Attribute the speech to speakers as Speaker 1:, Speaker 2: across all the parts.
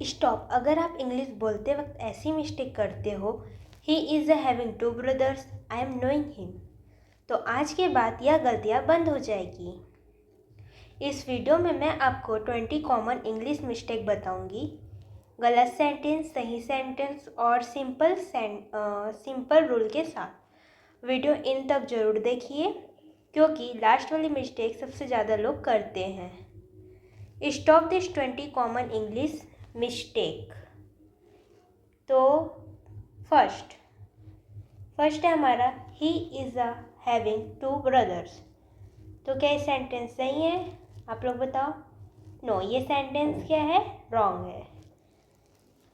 Speaker 1: Stop. अगर आप English बोलते वक्त ऐसी मिस्टेक करते हो, he is having two brothers, I am knowing him, तो आज के बाद यह गलतियाँ बंद हो जाएगी। इस वीडियो में मैं आपको 20 कॉमन इंग्लिश मिस्टेक बताऊंगी। गलत सेंटेंस, सही सेंटेंस और सिंपल रूल के साथ। वीडियो इन तक जरूर देखिए क्योंकि लास्ट वाली मिस्टेक सबसे ज़्यादा लोग करते हैं। Stop this 20 common English mistake. तो फर्स्ट है हमारा he is having two brothers. तो क्या ये सेंटेंस सही है? आप लोग बताओ। नो, ये सेंटेंस क्या है? रॉन्ग है।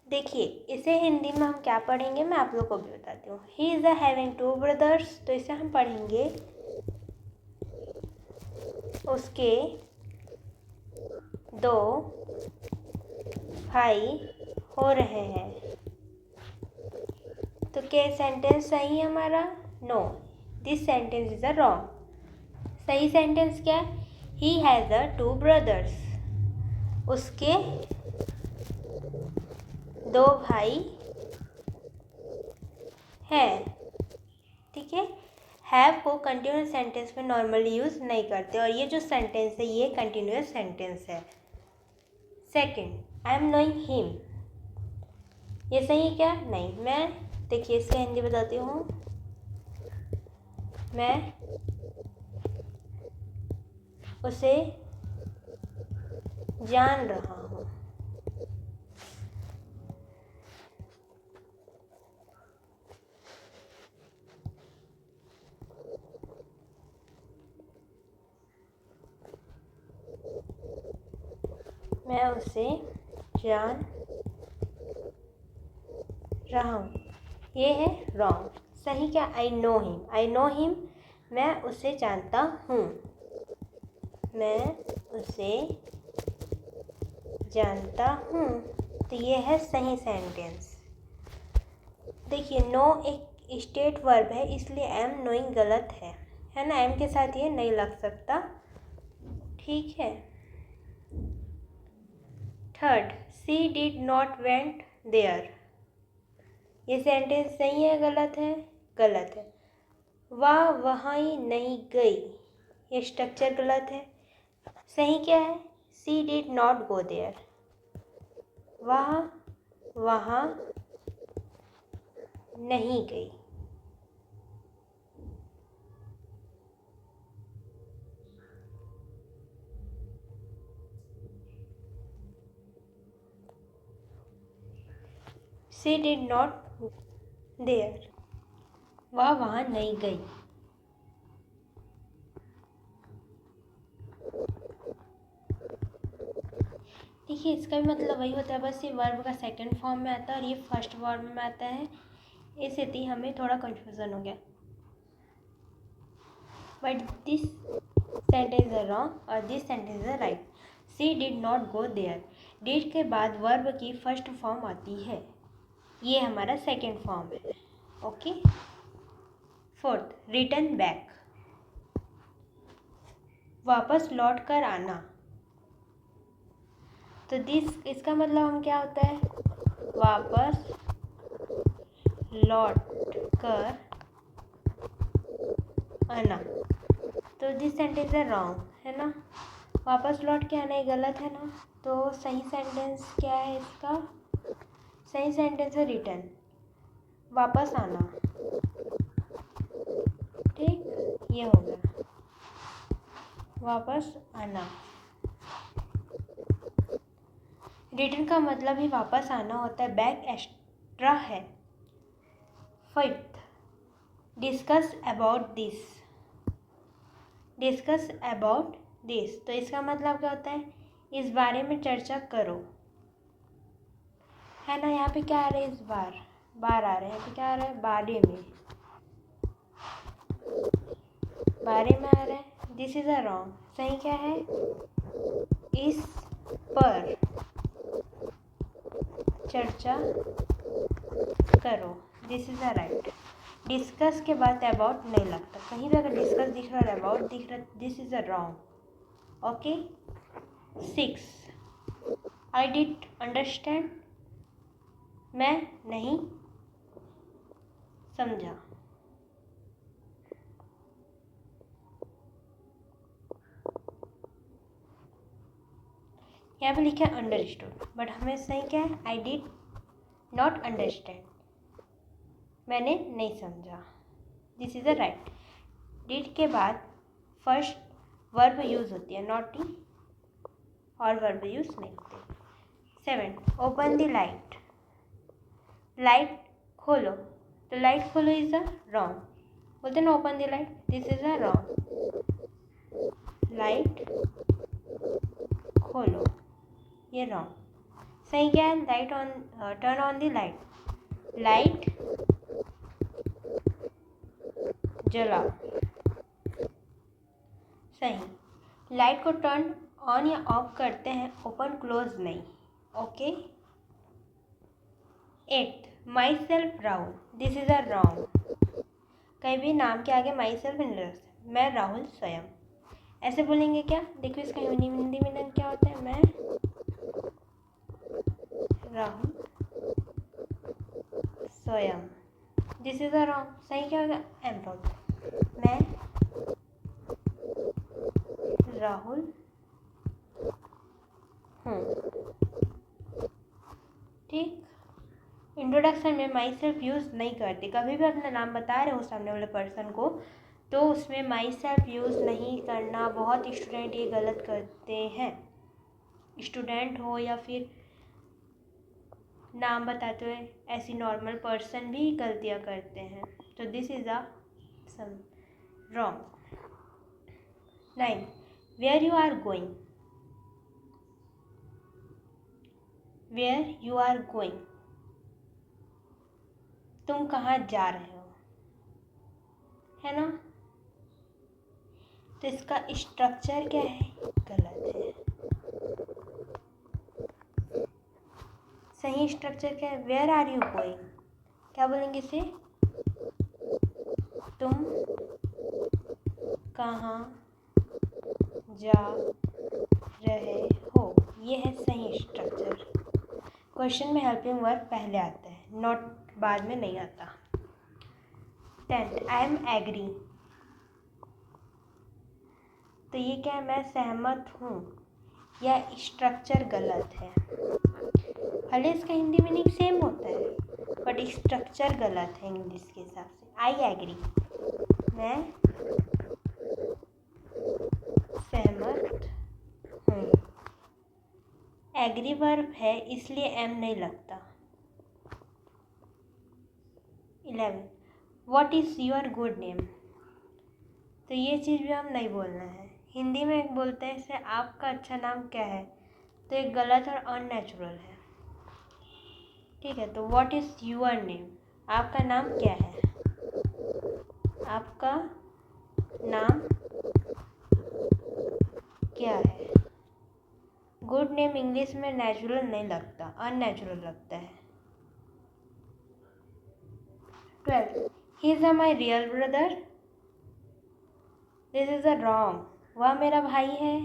Speaker 1: देखिए, इसे हिंदी में हम क्या पढ़ेंगे मैं आप लोग को भी बताती हूँ। He is having two brothers, तो इसे हम पढ़ेंगे उसके 2 भाई हो रहे हैं। तो क्या सेंटेंस सही है हमारा? No, this sentence is a wrong. सही सेंटेंस क्या है? He has a 2 brothers. उसके 2 भाई हैं। ठीक है। हैव को कंटिन्यूस सेंटेंस में नॉर्मली यूज़ नहीं करते और ये जो सेंटेंस है ये कंटिन्यूस सेंटेंस है। Second, I am knowing him, ये सही है क्या? नहीं। मैं देखिए इसका हिंदी बताती हूँ। मैं उसे जान रहा हूँ। मैं उसे जान रहा हूँ, ये है रॉन्ग। सही क्या? I know him. I know him, मैं उसे जानता हूँ। मैं उसे जानता हूँ, तो ये है सही सेंटेंस। देखिए, नो एक स्टेट वर्ब है इसलिए एम नोइंग गलत है ना? एम के साथ ये नहीं लग सकता। ठीक है। Third, she did not went there, ये सेंटेंस सही है गलत है? गलत है। वह वहाँ नहीं गई, ये स्ट्रक्चर गलत है। सही क्या है? She did not go there, वह वहाँ नहीं गई। शी डिड नॉट देयर, वह वहाँ नहीं गई। देखिए, इसका भी मतलब वही होता है, बस ये वर्ब का सेकंड फॉर्म में आता है और ये फर्स्ट फॉर्म में आता है, इससे हमें थोड़ा कंफ्यूजन हो गया। But this sentence is wrong और this sentence is right. She did not go there, did के बाद वर्ब की फर्स्ट फॉर्म आती है, ये हमारा सेकंड फॉर्म है। ओके। फोर्थ, रिटर्न बैक, वापस लौट कर आना। तो इसका मतलब हम क्या होता है? वापस लौट कर आना। तो दिस सेंटेंस है रॉन्ग, है ना? वापस लौट के आना ये गलत है ना? तो सही सेंटेंस क्या है इसका? सही सेंटेंस है रिटर्न, वापस आना। ठीक, ये हो गया वापस आना। रिटर्न का मतलब ही वापस आना होता है, बैक एक्स्ट्रा है। Fifth, discuss about this, discuss about this, तो इसका मतलब क्या होता है? इस बारे में चर्चा करो, है ना? यहाँ पे क्या आ रहा है? इस बार आ रहा है। यहाँ पे क्या आ रहा है? बारे में आ रहा है। This is a wrong. सही क्या है? इस पर चर्चा करो, this is a right. Discuss के बाद अबाउट नहीं लगता, कहीं भी अगर डिस्कस दिख रहा है अबाउट दिख रहा है, this is a wrong. Okay. 6, I did understand, मैं नहीं समझा। यहाँ पे लिखा है अंडरस्टूड, बट हमें सही क्या है, आई डिड नॉट अंडरस्टैंड, मैंने नहीं समझा। This is a right. Did के बाद फर्स्ट वर्ब यूज़ होती है, नॉट डी, और वर्ब यूज़ नहीं होते। 7 ओपन द लाइट, लाइट खोलो, तो लाइट खोलो इज़ अ रॉन्ग, बोलते ना open the light, this is a wrong. Light खोलो, ये रॉन्ग। सही क्या है, light on, turn on the light, light जलाओ, सही। लाइट को टर्न ऑन या ऑफ करते हैं, ओपन क्लोज नहीं, okay. 8 my self Rahul, this is a wrong, कहीं भी नाम के आगे माई सेल्फ नहीं रख सकते, मैं राहुल स्वयं, ऐसे बोलेंगे क्या, देखो इसका हिंदी में क्या होता है, मैं राहुल स्वयं, दिस इज अ रॉन्ग, सही क्या होगा, एम रॉन्ग, मैं राहुल हूँ, ठीक। इंट्रोडक्शन में माई सेल्फ यूज़ नहीं करते, कभी भी अपना नाम बता रहे हो सामने वाले पर्सन को तो उसमें माई सेल्फ यूज़ नहीं करना। बहुत स्टूडेंट ये गलत करते हैं, स्टूडेंट हो या फिर नाम बताते हुए ऐसी नॉर्मल पर्सन भी गलतियाँ करते हैं, तो this is a some wrong. 9 where you are going, where you are going, तुम कहाँ जा रहे हो, है ना। तो इसका स्ट्रक्चर क्या है, गलत है। सही स्ट्रक्चर क्या है, वेयर आर यू गोइंग, क्या बोलेंगे इसे, तुम कहाँ जा रहे हो, ये है सही स्ट्रक्चर। क्वेश्चन में हेल्पिंग वर्ब पहले आता है, नॉट बाद में नहीं आता। 10 आई एम एग्री, तो ये क्या है, मैं सहमत हूँ, यह स्ट्रक्चर गलत है। भले इसका हिंदी मीनिंग सेम होता है बट स्ट्रक्चर गलत है इंग्लिश के हिसाब से। आई एग्री, मैं सहमत हूँ, एग्री वर्ब है इसलिए एम नहीं लगता। 11 what is your good name, तो ये चीज़ भी हम नहीं बोलना है। हिंदी में एक बोलते हैं इसे, आपका अच्छा नाम क्या है, तो एक गलत और अननेचुरल है, ठीक है। तो व्हाट इज़ योर नेम, आपका नाम क्या है, आपका नाम क्या है। गुड नेम इंग्लिश में नेचुरल नहीं लगता, अननेचुरल लगता है। 12 he is my real brother, this is a wrong, वह मेरा भाई है।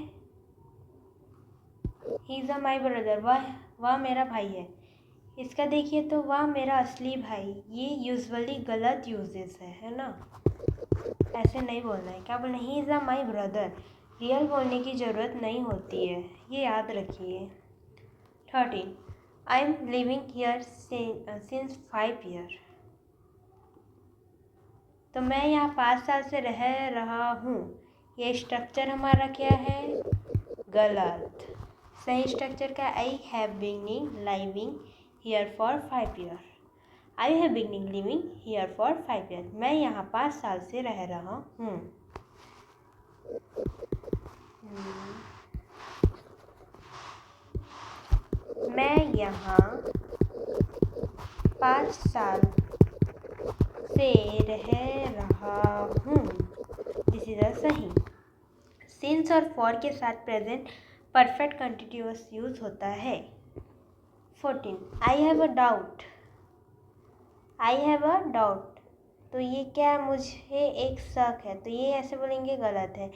Speaker 1: He is a my brother, वह मेरा भाई है। इसका देखिए तो वह मेरा असली भाई, ये यूजुअली गलत यूजेस है ना, ऐसे नहीं बोलना है। क्या बोलना है, he is a my brother, real बोलने की ज़रूरत नहीं होती है, ये याद रखिए। 13 I am living here since 5 year, तो मैं यहाँ 5 साल से रह रहा हूँ, ये स्ट्रक्चर हमारा क्या है, गलत। सही स्ट्रक्चर का, I have binning living here for 5 year, I have binning living here for 5 year, मैं यहाँ 5 साल से रह रहा हूँ। मैं यहाँ 5 साल से रह रहा हूँ, दिस इज अ सही। सिंस और फॉर के साथ प्रेजेंट परफेक्ट कंटिन्यूअस यूज होता है। 14 I have a doubt, I have a doubt, तो ये क्या है, मुझे एक शक है, तो ये ऐसे बोलेंगे गलत है।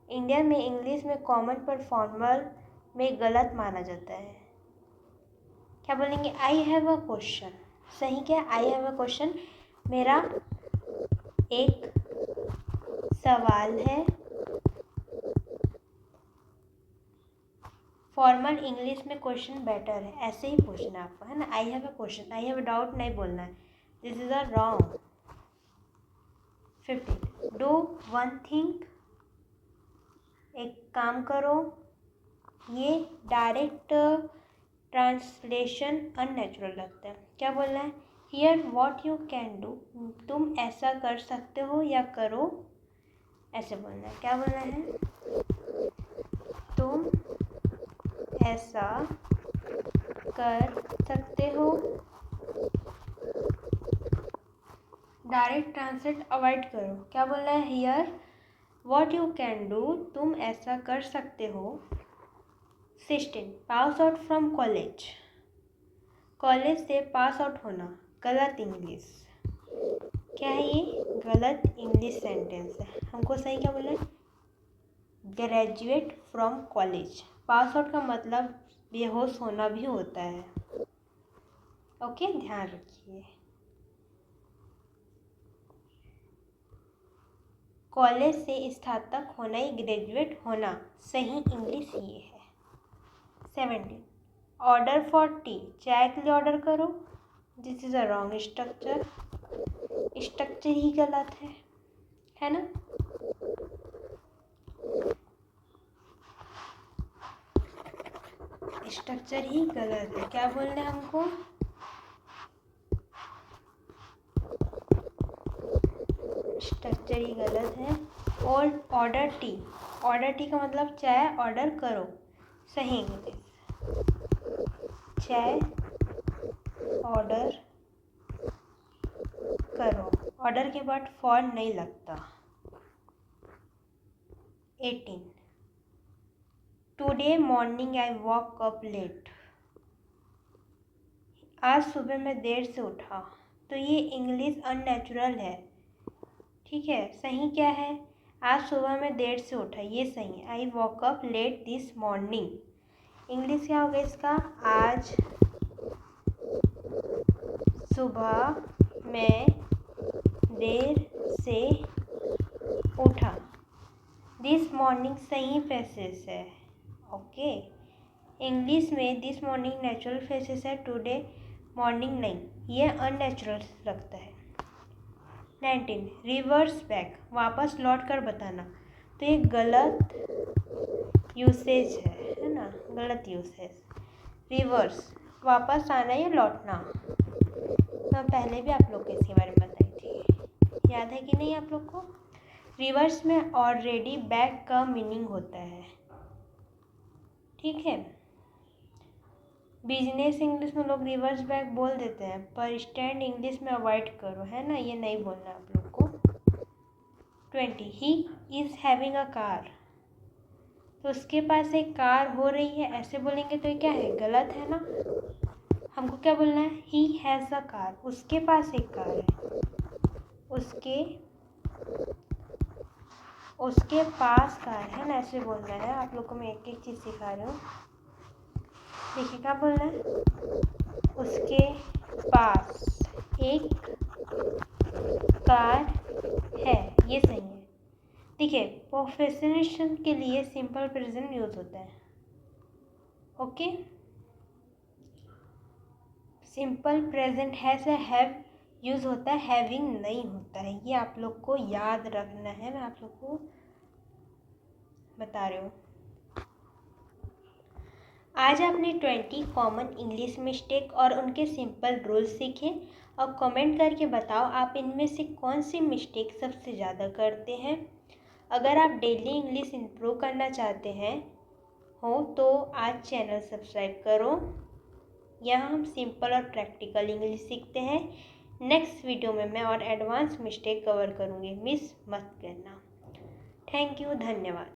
Speaker 1: इंडिया में इंग्लिश में कॉमन पर फॉर्मल में गलत माना जाता है, क्या बोलेंगे? I have a question. सही क्या है? आई हैव अ क्वेश्चन, मेरा एक सवाल है। फॉर्मल इंग्लिश में क्वेश्चन बेटर है, ऐसे ही पूछना है आपको, है ना। I have a question, I have a doubt नहीं बोलना है, this is a wrong. 15 do one thing, एक काम करो। ये डायरेक्ट ट्रांसलेशन अननेचुरल लगता है। क्या बोलना है? Here what you can do, तुम ऐसा कर सकते हो या करो, ऐसे बोलना है। क्या बोलना है? तुम ऐसा कर सकते हो। डायरेक्ट ट्रांसलेट अवॉइड करो। क्या बोलना है? Here what you can do, तुम ऐसा कर सकते हो। 16 pass out from college, college से पास आउट होना, गलत इंग्लिश। क्या है ये? गलत इंग्लिश सेंटेंस है। हमको सही क्या बोलना है? Graduate from college. Pass out का मतलब बेहोश होना भी होता है। ओके, ध्यान रखिए। कॉलेज से स्नातक होना ही ग्रेजुएट होना, सही इंग्लिश ये है। 17 ऑर्डर फॉर टी, चाय के लिए ऑर्डर करो, this is a wrong structure. Structure ही गलत है ना। स्ट्रक्चर ही गलत है। क्या बोलना है हमको? स्ट्रक्चर ही गलत है। और ऑर्डर टी, ऑर्डर टी का मतलब चाय ऑर्डर करो, सही इंग्लिश। चाय ऑर्डर करो, ऑर्डर के बाद फॉर नहीं लगता। 18 today morning I woke up late, आज सुबह मैं देर से उठा, तो ये इंग्लिश अननेचुरल है। ठीक है, सही क्या है? आज सुबह मैं देर से उठा, ये सही है। आई woke up let this morning, English क्या होगा इसका? आज सुबह मैं देर से उठा। दिस मॉर्निंग सही फेसेस है। ओके, इंग्लिश में दिस मॉर्निंग नेचुरल फेसेस है, टुडे मॉर्निंग नहीं, ये अननेचुरल लगता है। 19 रिवर्स बैक, वापस लौट कर बताना, तो ये गलत यूसेज है ना, गलत यूसेज। रिवर्स वापस आना या लौटना, मैं पहले भी आप लोग को इसके बारे में बताई थी, याद है कि नहीं आप लोग को? रिवर्स में ऑलरेडी बैक का मीनिंग होता है। ठीक है, बिजनेस इंग्लिश में लोग रिवर्स बैक बोल देते हैं, पर स्टैंड इंग्लिश में अवॉइड करो, है ना, ये नहीं बोलना आप लोग को। 20 he is having a car, तो उसके पास एक कार हो रही है, ऐसे बोलेंगे तो ये क्या है? गलत है ना। हमको क्या बोलना है? ही हैज़ अ कार, उसके पास एक कार है, उसके पास कार है ना, ऐसे बोलना है। आप लोग को मैं एक एक चीज़ सिखा रही हूँ। देखिए क्या बोलना है? उसके पास एक कार है, ये सही है। देखिए, प्रोफेशनल के लिए सिंपल प्रेजेंट यूज होता है। ओके, सिंपल प्रेजेंट है से हैव यूज होता है, हैविंग नहीं होता है, ये आप लोग को याद रखना है, मैं आप लोग को बता रही हूँ। आज आपने 20 कॉमन इंग्लिश मिस्टेक और उनके सिंपल रूल्स सीखे। और कमेंट करके बताओ आप इनमें से कौन सी मिस्टेक सबसे ज़्यादा करते हैं। अगर आप डेली इंग्लिश इम्प्रूव करना चाहते हैं तो आज चैनल सब्सक्राइब करो। यहाँ हम सिंपल और प्रैक्टिकल इंग्लिश सीखते हैं। नेक्स्ट वीडियो में मैं और एडवांस मिस्टेक कवर करूँगी, मिस मत करना। थैंक यू, धन्यवाद।